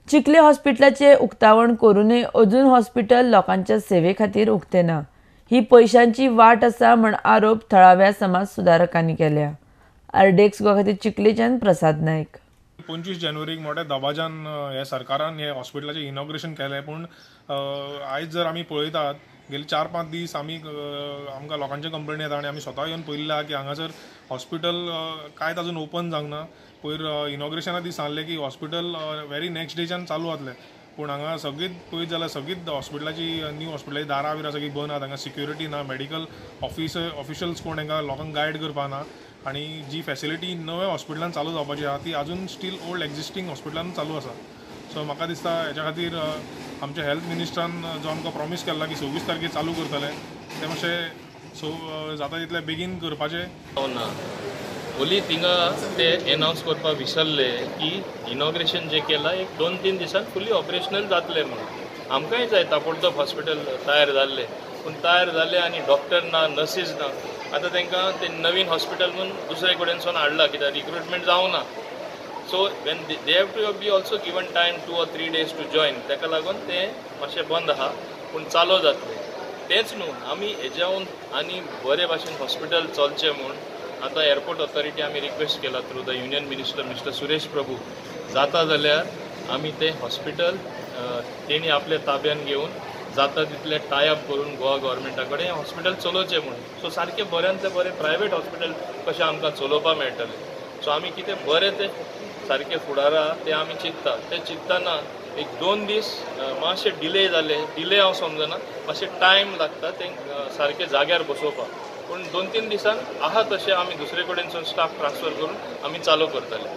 चिखले हॉस्पिटलाचे उक्तावण करूनय अजून हॉस्पिटल लोकांच्या सेवे खातीर उक्ते ना। ही पैशांची वाट आसा म्हण आरोप थळाव्या समाज सुधारकांनी केल्या। आरडेक्स गोवा खातीर चिखलेच्यान प्रसाद नायक। 25 जानेवारीक मोठ्या दबाजान हे सरकारान हे हॉस्पिटलाचें इनॉग्रेशन केलें, पूण आयज जर आमी पळयतात गेले 4-5 दीस आमकां लोकांचे कंप्लेन येता आनी आमी स्वता येवन पळयल्ला की हांगासर हॉस्पिटल कांयच अजून ओपन जावंक ना। पयर इनॉग्रेशना दीस सांगलें की हॉस्पिटल वेरी नेक्स्ट डेच्यान चालू जातलें, पूण हांगा सगळींच पळयत जाल्यार सगळींच हॉस्पिटलाची न्यू हॉस्पिटलाची दारां बिरां सगळीं बंद आसात। हांगा सिक्युरिटी ना, मेडिकल ऑफिशल्स कोण हांकां लोकांक गायड करपा ना, आनी जी फॅसिलिटी नव्या हॉस्पिटलान चालू जावपाची आसा ती आजून स्टील ओल्ड एक्झिस्टींग हॉस्पिटलान चालू आसा। सो म्हाका दिसता हेच्या खातीर आमच्या हेल्थ मिनिस्टरान जो आमकां प्रॉमीस केल्ला की 26 तारखेर चालू करतले, तें मातशें जाता तितले बेगीन करपाचें। ओली थिंगा ते एनावन्स करपा विसरले की इनॉग्रेशन जे केला एक 2-3 दिसान फुली ऑपरेशनल जातले म्हणून। आमकांय जाय ताबडतोब हॉस्पिटल तयार जाल्ले, पूण तयार जाले आनी डॉक्टर ना, नर्सीस ना। आतां तांकां ते नवीन हॉस्पिटल म्हणून दुसरे कडेनसून हाडला कित्याक रिक्रुटमेंट जावना। So when they have to be also given time 2 or 3 days to join, ताका लागून ते मातशें बंद आहा, पूण चालू जातले। तेच न्हू आमी हेज्याहून आनी बरे भाशेन हॉस्पिटल चलचें म्हूण आतां एअरपोर्ट ऑथॉरिटी आमी रिक्वेस्ट केला through the union minister mister Suresh Prabhu, जाता जाल्यार आमी ते हॉस्पिटल तेणी आपल्या ताब्यान घेवन जाता तितले टायअप करून गोवा गव्हर्मेंटा कडेन हॉस्पिटल चलोवचें म्हणून। सो सारकें बऱ्यांतले बरें प्रायवेट हॉस्पिटल कशें आमकां चलोवपा मेळटलें। सो आमी कितें बरें तें सारकें फुडारा तें आमी चिंतता। तें चिंततना एक 2 दीस मातशें डिले जाले, डिले हांव समजना, मातशें टायम लागता तें सारकें जाग्यार बसोवपाक, पूण 2-3 दिसान आहा तशें आमी दुसरे कडेनसून स्टाफ ट्रान्सफर करून आमी चालू करतले।